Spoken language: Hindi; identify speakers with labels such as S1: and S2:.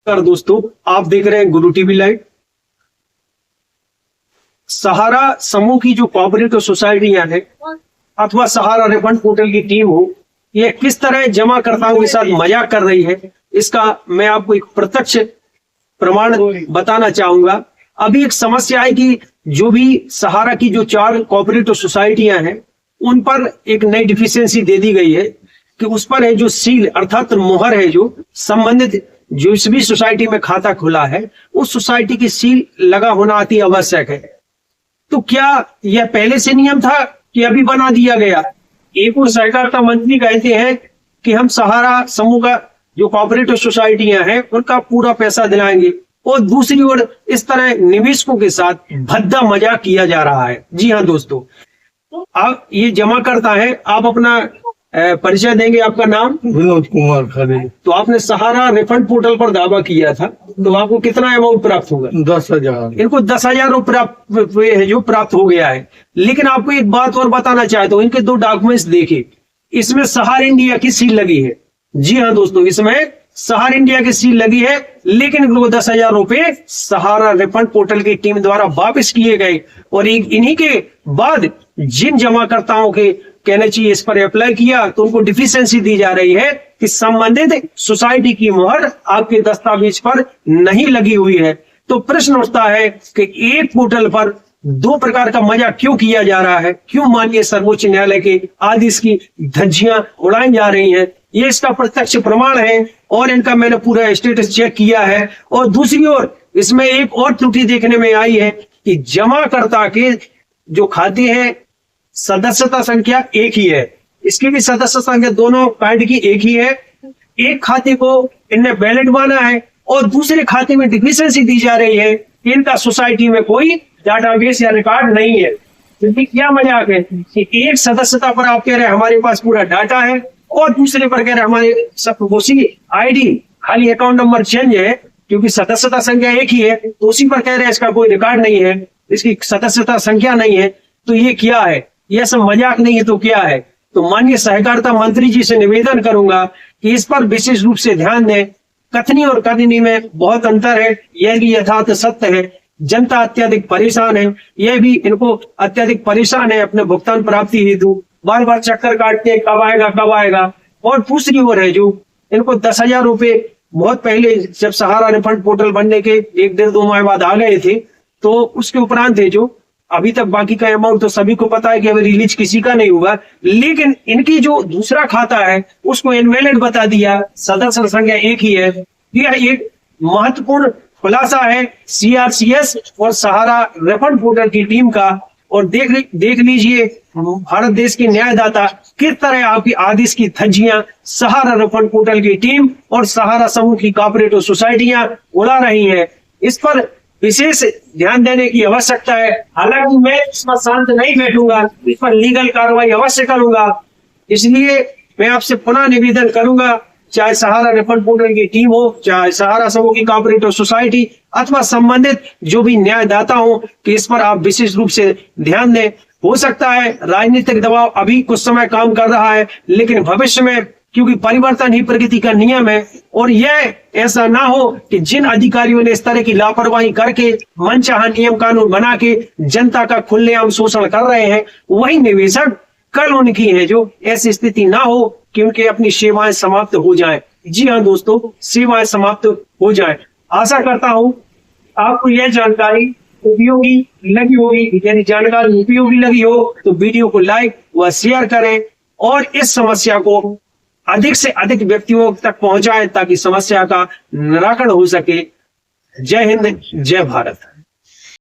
S1: नमस्कार दोस्तों, आप देख रहे हैं गुरु टीवी लाइव। सहारा समूह की जो कोऑपरेटिव सोसाइटियां हैं अथवा सहारा रिफंड पोर्टल की टीम हो, ये किस तरह जमाकर्ताओं के साथ मजाक कर रही है, इसका मैं आपको एक प्रत्यक्ष प्रमाण बताना चाहूंगा। अभी एक समस्या है कि जो भी सहारा की जो 4 कोऑपरेटिव सोसाइटियां हैं, उन पर एक नई डिफिशियंसी दे दी गई है कि उस पर है जो सील अर्थात मोहर है, जो संबंधित जो इस भी सोसाइटी में खाता खुला है उस सोसाइटी की सील लगा होना अति आवश्यक है। तो क्या यह पहले से नियम था कि अभी बना दिया गया? एक और सहकारिता मंत्री कहते हैं कि हम सहारा समूह का जो कोऑपरेटिव सोसाइटियां हैं उनका पूरा पैसा दिलाएंगे, और दूसरी ओर इस तरह निवेशकों के साथ भद्दा मजाक किया जा रहा है। जी हाँ दोस्तों, आप ये जमा करता है, आप अपना परिचय देंगे, आपका नाम?
S2: विनोद कुमार खरे।
S1: तो आपने सहारा रिफंड पोर्टल पर दावा किया था, तो आपको कितना अमाउंट प्राप्त होगा?
S2: 10,000।
S1: इनको 10,000 रुपये जो प्राप्त हो गया है। लेकिन आपको एक बात और बताना चाहता हूँ, इनके 2 डॉक्यूमेंट्स देखे, इसमें सहारा इंडिया की सील लगी है। जी हाँ दोस्तों, इसमें सहारा इंडिया की सील लगी है, लेकिन इनको 10,000 रुपये सहारा रिफंड पोर्टल की टीम द्वारा वापस किए गए। और इन्हीं के बाद जिन जमाकर्ताओं के कहना चाहिए इस पर अप्लाई किया, तो उनको डिफिशियंसी दी जा रही है कि संबंधित सोसाइटी की मोहर आपके दस्तावेज पर नहीं लगी हुई है। तो प्रश्न उठता है कि एक पोर्टल पर 2 प्रकार का मजाक क्यों किया जा रहा है? क्यों माननीय सर्वोच्च न्यायालय के आदेश की धज्जियां उड़ाई जा रही हैं? ये इसका प्रत्यक्ष प्रमाण है, और इनका मैंने पूरा स्टेटस चेक किया है। और दूसरी ओर इसमें एक और त्रुटि देखने में आई है कि जमाकर्ता के जो खाते हैं सदस्यता संख्या एक ही है, इसकी भी सदस्य संख्या दोनों कार्ड की एक ही है। एक खाते को इनने वैलिड माना है और दूसरे खाते में डिफिशियंसी दी जा रही है, इनका सोसाइटी में कोई डाटाबेस या रिकॉर्ड नहीं है। क्योंकि क्या मजाक है कि एक सदस्यता पर आप कह रहे हैं हमारे पास पूरा डाटा है, और दूसरे पर कह रहे हैं हमारे सब उसी आईडी, खाली अकाउंट नंबर चेंज है, क्योंकि सदस्यता संख्या एक ही है, तो उसी पर कह रहे हैं इसका कोई रिकॉर्ड नहीं है, इसकी सदस्यता संख्या नहीं है। तो ये क्या है? यह सब मजाक नहीं है तो क्या है? तो माननीय सहकारिता मंत्री जी से निवेदन करूंगा कि इस पर विशेष रूप से ध्यान दें। कथनी और कथनी में बहुत अंतर है, यह भी यथार्थ सत्य है। जनता अत्यधिक परेशान है, यह भी इनको अत्यधिक परेशान है अपने भुगतान प्राप्ति हेतु, बार बार चक्कर काटते हैं कब आएगा कब आएगा। और दूसरी ओर है जो इनको 10,000 रुपये बहुत पहले जब सहारा रिफंड पोर्टल बनने के 1-1.5-2 माह बाद आ गए थे, तो उसके उपरांत है जो अभी तक बाकी का अमाउंट तो सभी को पता है कि अभी रिलीज किसी का नहीं हुआ, लेकिन इनकी जो दूसरा खाता है उसको इनवैलिड बता दिया, सदस्य संख्या एक ही है। यह एक महत्वपूर्ण खुलासा है सीआरसीएस और सहारा रिफंड पोर्टल की टीम का। और देख लीजिए भारत देश के न्यायदाता किस तरह आपकी आदेश की धज्जियां सहारा रिफंड पोर्टल की टीम और सहारा समूह की कोऑपरेटिव सोसाइटियां उड़ा रही हैं। इस पर विशेष ध्यान देने की आवश्यकता है। हालांकि मैं इस पर शांत नहीं बैठूंगा, इस पर लीगल कार्रवाई अवश्य करूंगा। इसलिए मैं आपसे पुनः निवेदन करूंगा, चाहे सहारा रिफंड पोर्टल की टीम हो, चाहे सहारा समूह की कोऑपरेटिव सोसाइटी अथवा संबंधित जो भी न्यायदाता हो, कि इस पर आप विशेष रूप से ध्यान दें। हो सकता है राजनीतिक दबाव अभी कुछ समय काम कर रहा है, लेकिन भविष्य में, क्योंकि परिवर्तन ही प्रगति का नियम है, और यह ऐसा ना हो कि जिन अधिकारियों ने इस तरह की लापरवाही करके मनचाहा नियम कानून बना के जनता का खुलेआम शोषण कर रहे हैं, वही निवेशक कल उनकी है जो ऐसी स्थिति ना हो कि उनके अपनी सेवाएं समाप्त हो जाएं। जी हाँ दोस्तों, सेवाएं समाप्त हो जाएं। आशा करता हूं आपको यह जानकारी उपयोगी लगी होगी। यदि जानकारी उपयोगी लगी हो तो वीडियो को लाइक व शेयर करें, और इस समस्या को अधिक से अधिक व्यक्तियों तक पहुंचाएं ताकि समस्या का निराकरण हो सके। जय हिंद, जय भारत।